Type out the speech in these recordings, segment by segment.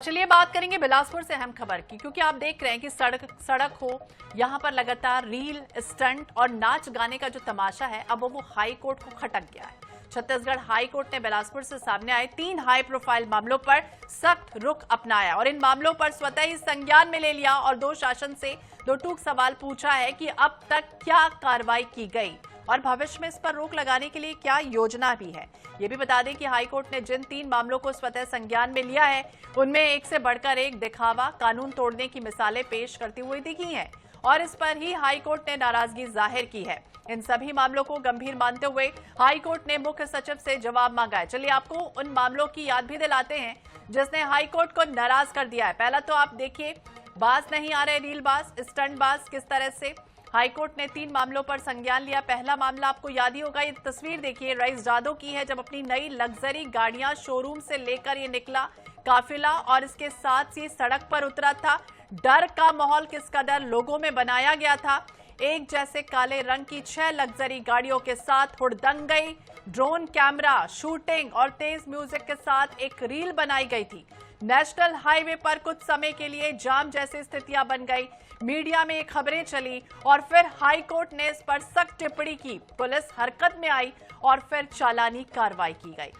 चलिए बात करेंगे बिलासपुर से अहम खबर की, क्योंकि आप देख रहे हैं कि सड़क हो, यहां पर लगातार रील, स्टंट और नाच गाने का जो तमाशा है अब वो हाई कोर्ट को खटक गया है। छत्तीसगढ़ हाई कोर्ट ने बिलासपुर से सामने आए 3 हाई प्रोफाइल मामलों पर सख्त रुख अपनाया और इन मामलों पर स्वतः ही संज्ञान में ले लिया और 2 शासन से 2 टूक सवाल पूछा है कि अब तक क्या कार्रवाई की गई और भविष्य में इस पर रोक लगाने के लिए क्या योजना भी है। ये भी बता दें कि हाईकोर्ट ने जिन 3 मामलों को स्वतः संज्ञान में लिया है उनमें एक से बढ़कर एक दिखावा, कानून तोड़ने की मिसालें पेश करती हुई दिखी हैं और इस पर ही हाईकोर्ट ने नाराजगी जाहिर की है। इन सभी मामलों को गंभीर मानते हुए हाईकोर्ट ने मुख्य सचिव से जवाब मांगा है। चलिए आपको उन मामलों की याद भी दिलाते हैं जिसने हाईकोर्ट को नाराज कर दिया है। पहला तो आप देखिए, बाज नहीं आ रहे रीलबाज, स्टंटबाज, किस तरह से हाईकोर्ट ने 3 मामलों पर संज्ञान लिया। पहला मामला आपको याद ही होगा, ये तस्वीर देखिए रईस जादव की है जब अपनी नई लग्जरी गाड़ियां शोरूम से लेकर ये निकला काफिला और इसके साथ ही सड़क पर उतरा था। डर का माहौल किस कदर लोगों में बनाया गया था। एक जैसे काले रंग की 6 लग्जरी गाड़ियों के साथ हुड़दंगई, ड्रोन कैमरा, शूटिंग और तेज म्यूजिक के साथ एक रील बनाई गई थी। नेशनल हाईवे पर कुछ समय के लिए जाम जैसी स्थितियां बन गई, मीडिया में खबरें चली और फिर हाईकोर्ट ने इस पर सख्त टिप्पणी की। पुलिस हरकत में आई और फिर चालानी कार्रवाई की गई।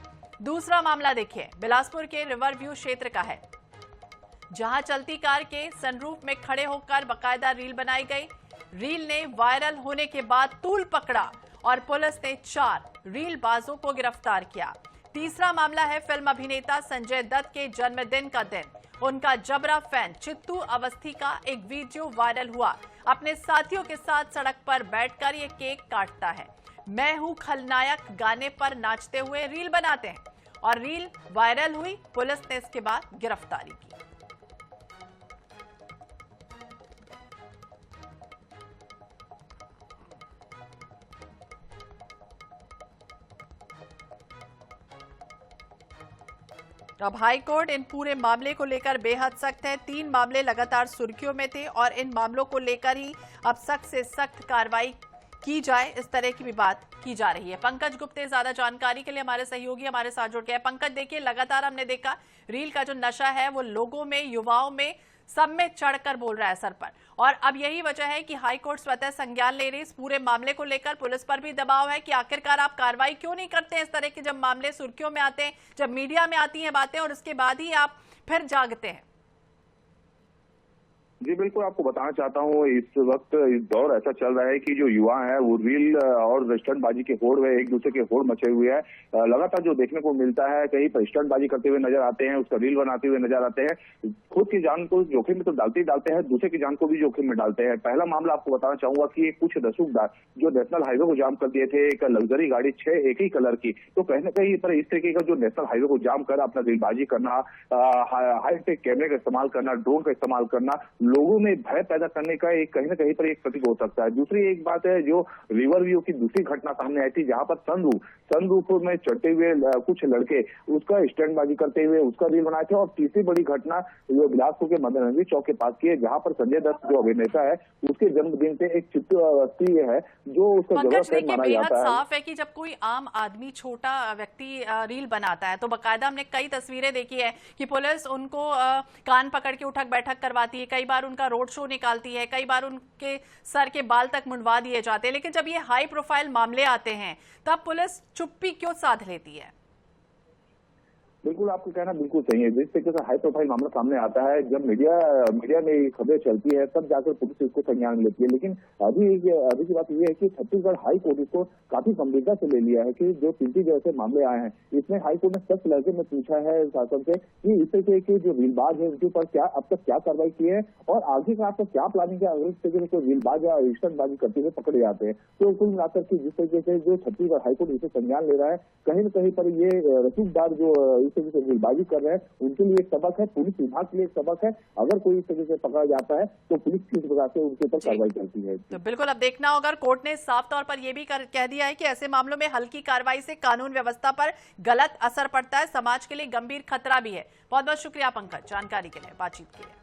दूसरा मामला देखिए, बिलासपुर के रिवर व्यू क्षेत्र का है, जहां चलती कार के सनरूफ में खड़े होकर बाकायदा रील बनाई गई। रील ने वायरल होने के बाद तूल पकड़ा और पुलिस ने 4 रीलबाजों को गिरफ्तार किया। तीसरा मामला है फिल्म अभिनेता संजय दत्त के जन्मदिन का दिन। उनका जबरा फैन चित्तू अवस्थी का एक वीडियो वायरल हुआ। अपने साथियों के साथ सड़क पर बैठकर ये केक काटता है। मैं हूं खलनायक गाने पर नाचते हुए रील बनाते हैं और रील वायरल हुई। पुलिस ने इसके बाद गिरफ्तारी की। अब हाईकोर्ट इन पूरे मामले को लेकर बेहद सख्त है। 3 मामले लगातार सुर्खियों में थे और इन मामलों को लेकर ही अब सख्त से सख्त कार्रवाई की जाए, इस तरह की भी बात की जा रही है। पंकज गुप्ते ज्यादा जानकारी के लिए हमारे सहयोगी हमारे साथ जुड़ गए। पंकज, देखिए लगातार हमने देखा रील का जो नशा है वो लोगों में, युवाओं में, सब में चढ़कर बोल रहा है सर पर, और अब यही वजह है कि हाईकोर्ट स्वतः संज्ञान ले रही। इस पूरे मामले को लेकर पुलिस पर भी दबाव है कि आखिरकार आप कार्रवाई क्यों नहीं करते हैं। इस तरह के जब मामले सुर्खियों में आते हैं, जब मीडिया में आती हैं बातें और उसके बाद ही आप फिर जागते हैं। जी बिल्कुल, आपको बताना चाहता हूँ इस वक्त इस दौर ऐसा चल रहा है कि जो युवा है वो रील और स्टंटबाजी के होड़ में एक दूसरे के होड़ मचे हुए हैं। लगातार जो देखने को मिलता है, कहीं पर स्टंटबाजी करते हुए नजर आते हैं, उसका रील बनाते हुए नजर आते हैं। खुद की जान को जोखिम में तो डालते ही डालते हैं, दूसरे की जान को भी जोखिम में डालते हैं। पहला मामला आपको बताना चाहूंगा कि कुछ रसूखदार जो नेशनल हाईवे को जाम कर दिए थे, एक लग्जरी गाड़ी 6 एक ही कलर की, तो कहीं ना कहीं पर इस तरीके का जो नेशनल हाईवे को जाम कर अपना रीलबाजी करना, हाईटेक कैमरे का इस्तेमाल करना, ड्रोन का इस्तेमाल करना, लोगों में भय पैदा करने का एक कहीं ना कहीं पर एक प्रतीक हो सकता है। दूसरी एक बात है, जो रिवर व्यू की दूसरी घटना सामने आई थी, जहां पर सनरूफ में चढ़ते हुए कुछ लड़के उसका स्टंटबाजी करते हुए उसका रील बनाए थे। और तीसरी बड़ी घटना जो बिलासपुर के मदनगंज चौक के पास की है, जहां पर संजय दत्त जो अभिनेता है उसके जन्मदिन पे एक चित्तू अवस्थी है जो उसका जबरा फैन माना जाता है। साफ है कि जब कोई आम आदमी, छोटा व्यक्ति रील बनाता है तो बाकायदा हमने कई तस्वीरें देखी है कि पुलिस उनको कान पकड़ के उठक बैठक करवाती है, कई बार उनका रोड शो निकालती है, कई बार उनके सर के बाल तक मुंडवा दिए जाते हैं। लेकिन जब ये हाई प्रोफाइल मामले आते हैं तब पुलिस चुप्पी क्यों साध लेती है? बिल्कुल, आपको कहना बिल्कुल सही है। जिस तरीके से हाई प्रोफाइल मामला सामने आता है, जब मीडिया में खबरें चलती है, तब जाकर पुलिस इसको संज्ञान में लेती है। लेकिन अभी की बात यह है कि छत्तीसगढ़ हाई कोर्ट इसको काफी गंभीरता से ले लिया है कि जो 3 जैसे मामले आए हैं, इसमें हाई कोर्ट ने सख्त लहजे में पूछा है शासन से कि इस तरीके के जो रीलबाज है उनके ऊपर क्या अब तक क्या कार्रवाई की है और आगे का आपको क्या प्लानिंग है अगर इस तरीके से रीलबाज या स्टंटबाजी करते हुए पकड़े जाते हैं। तो कुल मिलाकर के जिस तरीके से जो छत्तीसगढ़ हाईकोर्ट इसे संज्ञान ले रहा है, कहीं न कहीं पर ये रसूखदार जो इस तरीके से रीलबाजी कर रहे हैं उनके लिए एक सबक है, पुलिस विभाग के लिए एक सबक है। अगर कोई इस तरीके से पकड़ा जाता है तो पुलिस किस प्रकार से उनके ऊपर कार्रवाई करती है। तो बिल्कुल अब देखना होगा। कोर्ट ने साफ तौर पर यह भी कह दिया है कि ऐसे मामलों में हल्की कार्रवाई से कानून व्यवस्था पर गलत असर पड़ता है, समाज के लिए गंभीर खतरा भी है। बहुत बहुत शुक्रिया पंकज जानकारी के लिए, बातचीत के लिए।